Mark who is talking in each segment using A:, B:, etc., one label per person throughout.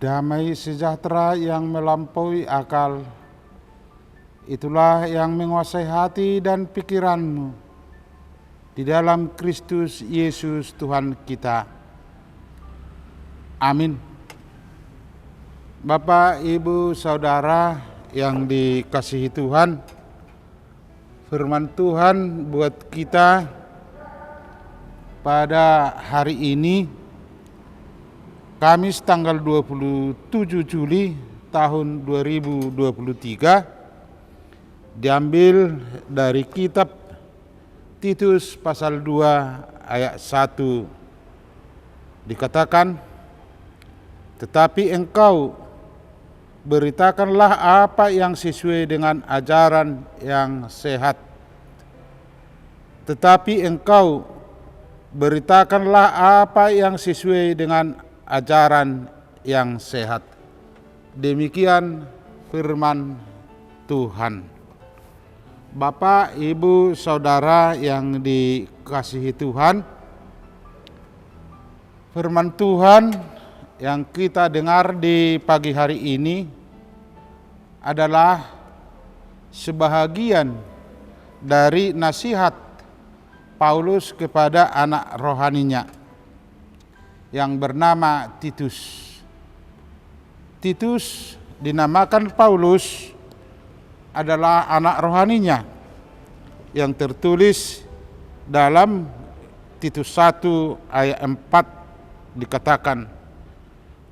A: Damai sejahtera yang melampaui akal, itulah yang menguasai hati dan pikiranmu di dalam Kristus Yesus Tuhan kita. Amin. Bapak, Ibu, Saudara yang dikasihi Tuhan, firman Tuhan buat kita pada hari ini, Kamis tanggal 27 Juli tahun 2023, diambil dari kitab Titus pasal 2 ayat 1. Dikatakan, tetapi engkau beritakanlah apa yang sesuai dengan ajaran yang sehat. Tetapi engkau beritakanlah apa yang sesuai dengan ajaran yang sehat. Demikian firman Tuhan. Bapak, Ibu, Saudara yang dikasihi Tuhan, firman Tuhan yang kita dengar di pagi hari ini adalah sebahagian dari nasihat Paulus kepada anak rohaninya yang bernama Titus. Titus dinamakan Paulus adalah anak rohaninya yang tertulis dalam Titus 1 ayat 4 dikatakan,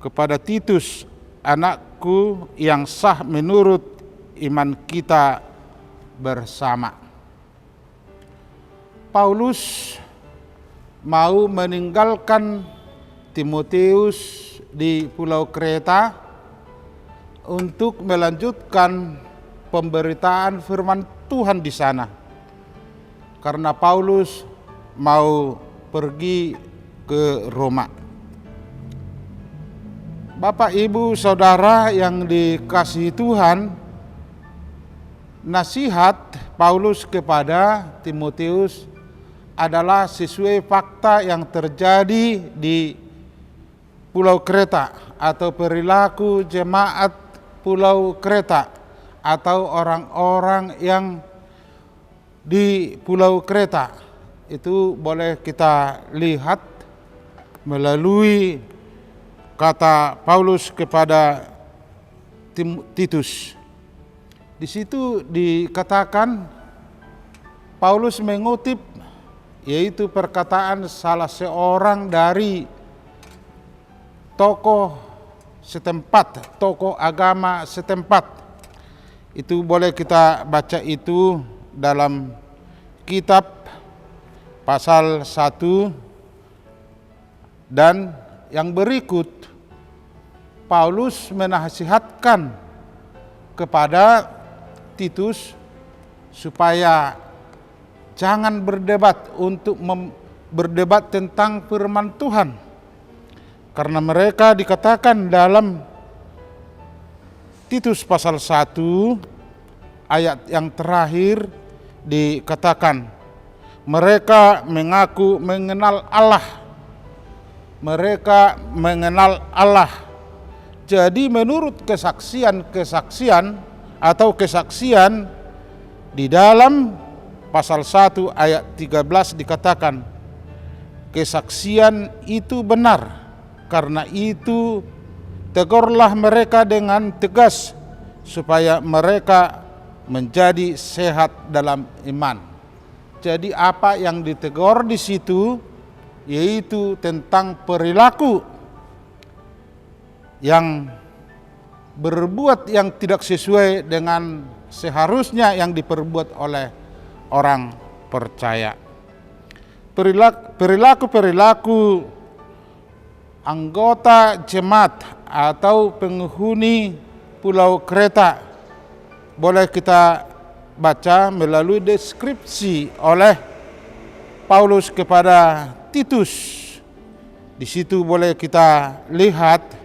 A: kepada Titus, anakku yang sah menurut iman kita bersama. Paulus mau meninggalkan Timotius di Pulau Kreta untuk melanjutkan pemberitaan firman Tuhan di sana, karena Paulus mau pergi ke Roma. Bapak, Ibu, Saudara yang dikasihi Tuhan, nasihat Paulus kepada Timotius adalah sesuai fakta yang terjadi di Pulau Kreta atau perilaku jemaat Pulau Kreta atau orang-orang yang di Pulau Kreta. Itu boleh kita lihat melalui kata Paulus kepada Titus. Di situ dikatakan, Paulus mengutip yaitu perkataan salah seorang dari tokoh setempat, tokoh agama setempat. Itu boleh kita baca itu dalam kitab pasal 1 dan yang berikut. Paulus menasihatkan kepada Titus supaya jangan berdebat untuk berdebat tentang firman Tuhan, karena mereka dikatakan dalam Titus pasal 1 ayat yang terakhir dikatakan, mereka mengaku mengenal Allah. Mereka mengenal Allah. Jadi menurut kesaksian di dalam pasal 1 ayat 13 dikatakan, kesaksian itu benar. Karena itu tegurlah mereka dengan tegas supaya mereka menjadi sehat dalam iman. Jadi apa yang ditegur di situ yaitu tentang perilaku yang berbuat yang tidak sesuai dengan seharusnya yang diperbuat oleh orang percaya. Perilaku anggota jemaat atau penghuni Pulau Kreta boleh kita baca melalui deskripsi oleh Paulus kepada Titus. Di situ boleh kita lihat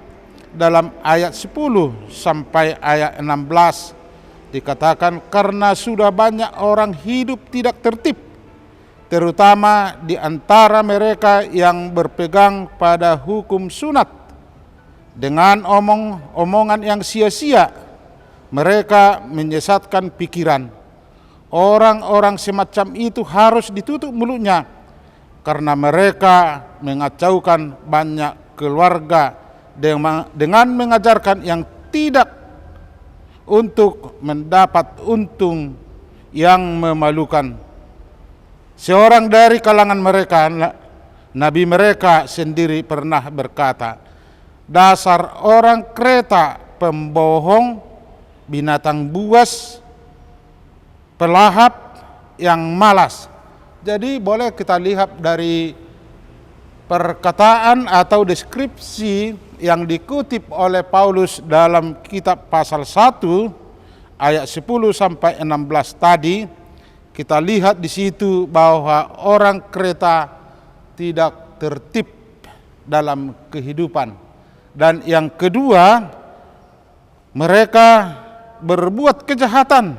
A: dalam ayat 10 sampai ayat 16 dikatakan, karena sudah banyak orang hidup tidak tertib, terutama di antara mereka yang berpegang pada hukum sunat, Dengan omongan yang sia-sia, mereka menyesatkan pikiran. Orang-orang semacam itu harus ditutup mulutnya, karena mereka mengacaukan banyak keluarga dengan mengajarkan yang tidak untuk mendapat untung yang memalukan. Seorang dari kalangan mereka, nabi mereka sendiri pernah berkata, "Dasar orang Kreta pembohong, binatang buas, pelahap yang malas." Jadi boleh kita lihat dari perkataan atau deskripsi yang dikutip oleh Paulus dalam kitab pasal 1 ayat 10 sampai 16 tadi. Kita lihat di situ bahwa orang Kreta tidak tertib dalam kehidupan. Dan yang kedua, mereka berbuat kejahatan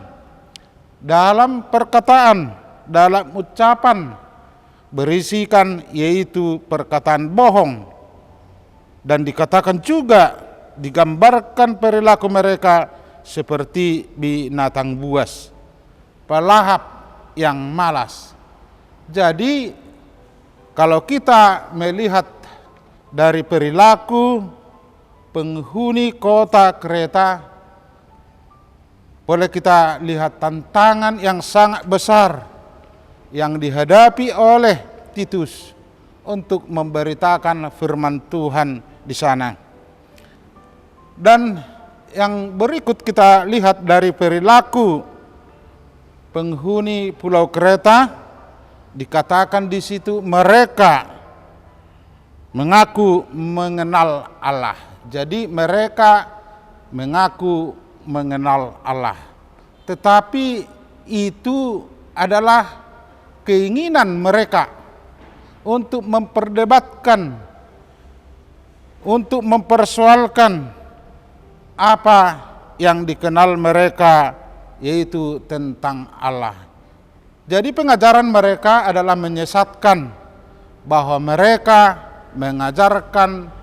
A: dalam perkataan, dalam ucapan, berisikan yaitu perkataan bohong. Dan dikatakan juga, digambarkan perilaku mereka seperti binatang buas, pelahap yang malas. Jadi kalau kita melihat dari perilaku penghuni kota Kreta, boleh kita lihat tantangan yang sangat besar yang dihadapi oleh Titus untuk memberitakan firman Tuhan di sana. Dan yang berikut kita lihat dari perilaku penghuni Pulau Kreta, dikatakan di situ mereka mengaku mengenal Allah. Jadi mereka mengaku mengenal Allah, tetapi itu adalah keinginan mereka untuk memperdebatkan, untuk mempersoalkan apa yang dikenal mereka, yaitu tentang Allah. Jadi pengajaran mereka adalah menyesatkan, bahwa mereka mengajarkan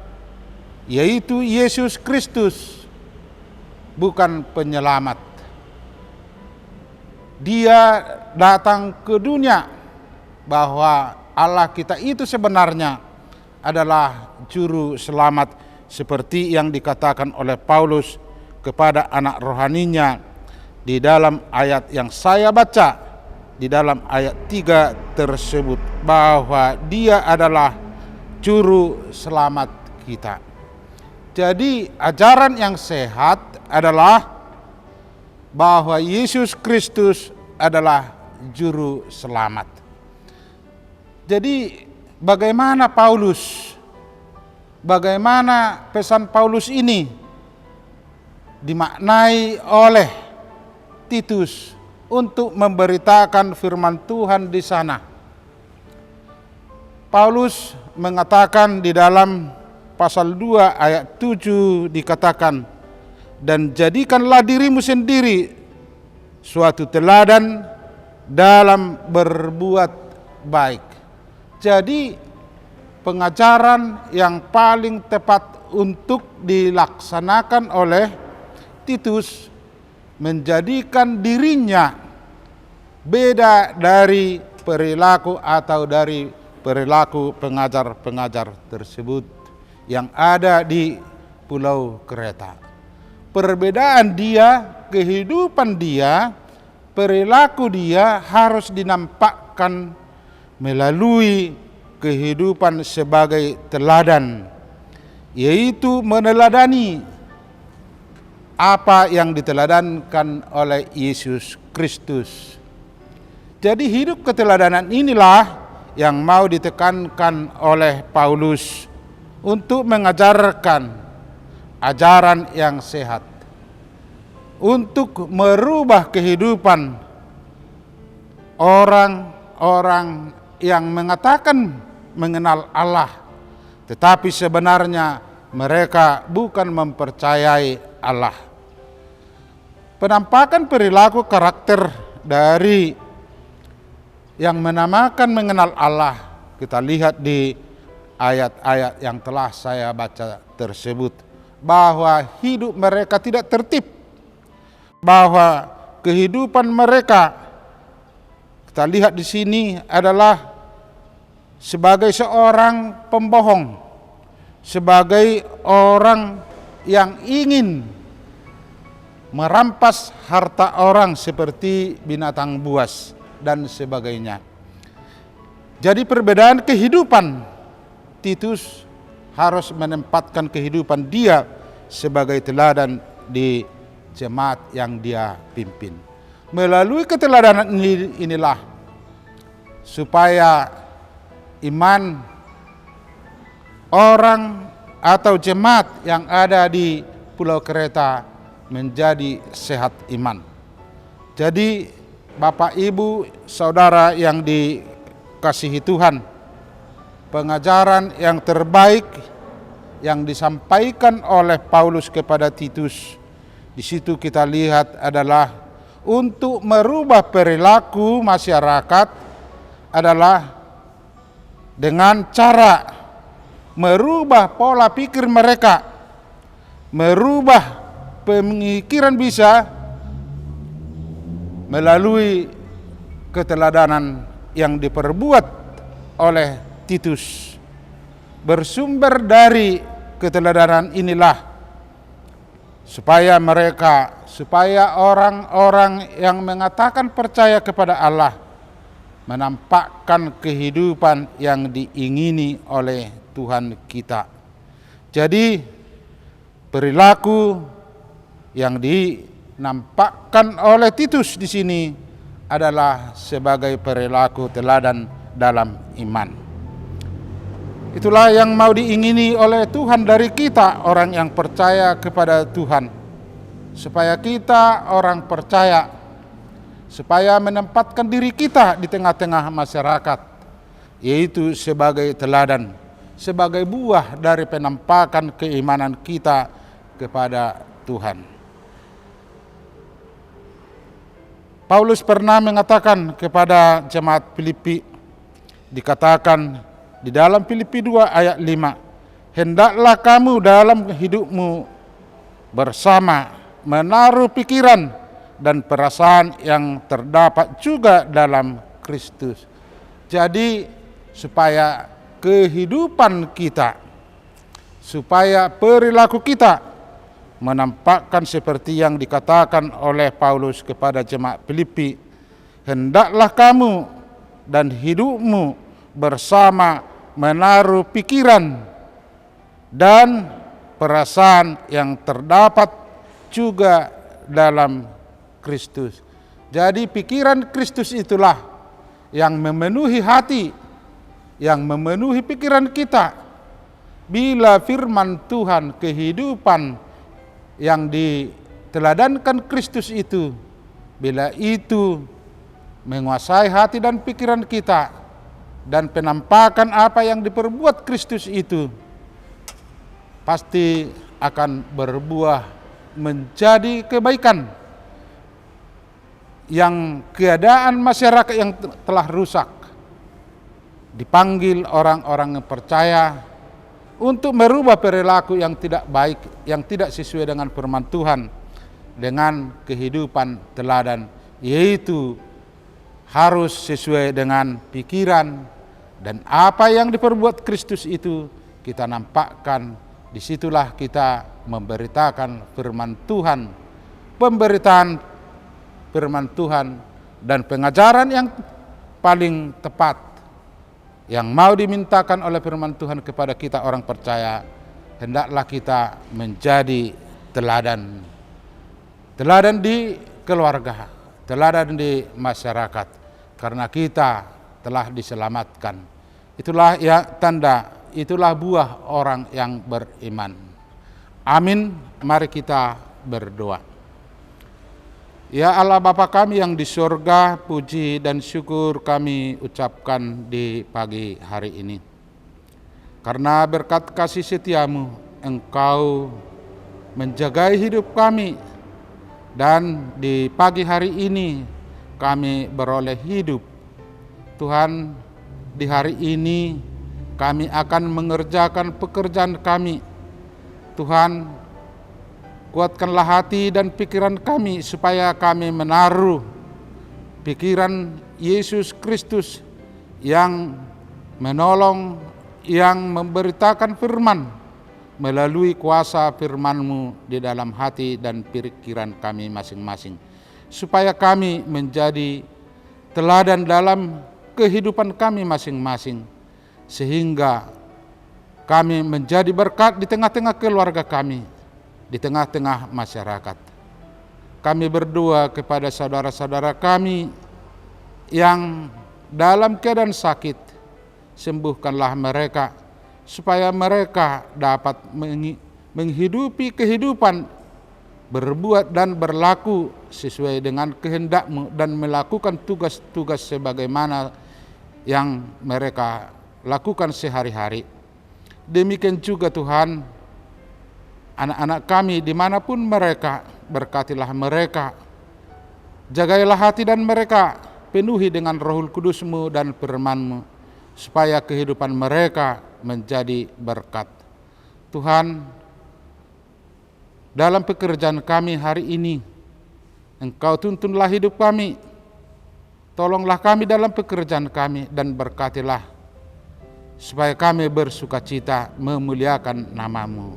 A: yaitu Yesus Kristus bukan penyelamat. Dia datang ke dunia, bahwa Allah kita itu sebenarnya adalah juru selamat, seperti yang dikatakan oleh Paulus kepada anak rohaninya di dalam ayat yang saya baca, di dalam ayat 3 tersebut, bahwa dia adalah juru selamat kita. Jadi ajaran yang sehat adalah bahwa Yesus Kristus adalah juru selamat. Jadi bagaimana pesan Paulus ini dimaknai oleh Titus untuk memberitakan firman Tuhan di sana. Paulus mengatakan di dalam pasal 2 ayat 7 dikatakan, "Dan jadikanlah dirimu sendiri suatu teladan dalam berbuat baik." Jadi pengajaran yang paling tepat untuk dilaksanakan oleh Titus menjadikan dirinya beda dari perilaku atau dari perilaku pengajar-pengajar tersebut yang ada di Pulau Kreta. Perbedaan dia, kehidupan dia, perilaku dia harus dinampakkan melalui kehidupan sebagai teladan, yaitu meneladani apa yang diteladankan oleh Yesus Kristus. Jadi hidup keteladanan inilah yang mau ditekankan oleh Paulus untuk mengajarkan ajaran yang sehat, untuk merubah kehidupan orang-orang yang mengatakan mengenal Allah, tetapi sebenarnya mereka bukan mempercayai Allah. Penampakan perilaku karakter dari yang menamakan mengenal Allah kita lihat di ayat-ayat yang telah saya baca tersebut. bahwa hidup mereka tidak tertib, bahwa kehidupan mereka kita lihat di sini adalah sebagai seorang pembohong, sebagai orang yang ingin merampas harta orang seperti binatang buas dan sebagainya. Jadi perbedaan kehidupan, Titus harus menempatkan kehidupan dia sebagai teladan di jemaat yang dia pimpin. Melalui keteladanan inilah supaya iman orang atau jemaat yang ada di Pulau Kreta menjadi sehat iman. Jadi Bapak Ibu Saudara yang dikasihi Tuhan, pengajaran yang terbaik yang disampaikan oleh Paulus kepada Titus, di situ kita lihat adalah untuk merubah perilaku masyarakat adalah dengan cara merubah pola pikir mereka, merubah pemikiran bisa melalui keteladanan yang diperbuat oleh Titus. Bersumber dari keteladanan inilah supaya orang-orang yang mengatakan percaya kepada Allah menampakkan kehidupan yang diingini oleh Tuhan kita. Jadi perilaku yang dinampakkan oleh Titus di sini adalah sebagai perilaku teladan dalam iman. Itulah yang mau diingini oleh Tuhan dari kita, orang yang percaya kepada Tuhan. Supaya kita orang percaya, supaya menempatkan diri kita di tengah-tengah masyarakat, yaitu sebagai teladan, sebagai buah dari penampakan keimanan kita kepada Tuhan. Paulus pernah mengatakan kepada jemaat Filipi, dikatakan di dalam Filipi 2 ayat 5, hendaklah kamu dalam hidupmu bersama menaruh pikiran dan perasaan yang terdapat juga dalam Kristus. Jadi supaya kehidupan kita, supaya perilaku kita menampakkan seperti yang dikatakan oleh Paulus kepada jemaat Filipi, hendaklah kamu dan hidupmu bersama menaruh pikiran dan perasaan yang terdapat juga dalam Kristus. Jadi pikiran Kristus itulah yang memenuhi hati, yang memenuhi pikiran kita. Bila firman Tuhan, kehidupan yang diteladankan Kristus itu, bila itu menguasai hati dan pikiran kita, dan penampakan apa yang diperbuat Kristus itu, pasti akan berbuah menjadi kebaikan. Yang keadaan masyarakat yang telah rusak, dipanggil orang-orang yang percaya untuk merubah perilaku yang tidak baik, yang tidak sesuai dengan firman Tuhan, dengan kehidupan teladan, yaitu harus sesuai dengan pikiran dan apa yang diperbuat Kristus itu kita nampakkan. Disitulah kita memberitakan firman Tuhan, pemberitaan firman Tuhan dan pengajaran yang paling tepat yang mau dimintakan oleh firman Tuhan kepada kita orang percaya. Hendaklah kita menjadi teladan, teladan di keluarga, teladan di masyarakat, karena kita telah diselamatkan. Itulah ya tanda, itulah buah orang yang beriman. Amin. Mari kita berdoa. Ya Allah Bapa kami yang di surga, puji dan syukur kami ucapkan di pagi hari ini. Karena berkat kasih setiamu, Engkau menjagai hidup kami, dan di pagi hari ini kami beroleh hidup. Tuhan, di hari ini kami akan mengerjakan pekerjaan kami. Tuhan, Kuatkanlah hati dan pikiran kami supaya kami menaruh pikiran Yesus Kristus yang menolong, yang memberitakan firman melalui kuasa firman-Mu di dalam hati dan pikiran kami masing-masing, supaya kami menjadi teladan dalam kehidupan kami masing-masing, sehingga kami menjadi berkat di tengah-tengah keluarga kami, di tengah-tengah masyarakat. Kami berdoa kepada saudara-saudara kami yang dalam keadaan sakit, sembuhkanlah mereka, supaya mereka dapat menghidupi kehidupan, berbuat dan berlaku sesuai dengan kehendak-Mu dan melakukan tugas-tugas sebagaimana yang mereka lakukan sehari-hari. Demikian juga Tuhan, anak-anak kami dimanapun mereka, berkatilah mereka, jagailah hati dan mereka, penuhi dengan Roh Kudus-Mu dan firman-Mu, supaya kehidupan mereka menjadi berkat. Tuhan, dalam pekerjaan kami hari ini, Engkau tuntunlah hidup kami, tolonglah kami dalam pekerjaan kami dan berkatilah, supaya kami bersukacita memuliakan nama-Mu.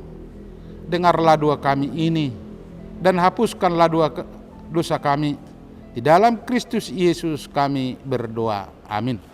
A: Dengarlah doa kami ini dan hapuskanlah dosa kami. Di dalam Kristus Yesus kami berdoa. Amin.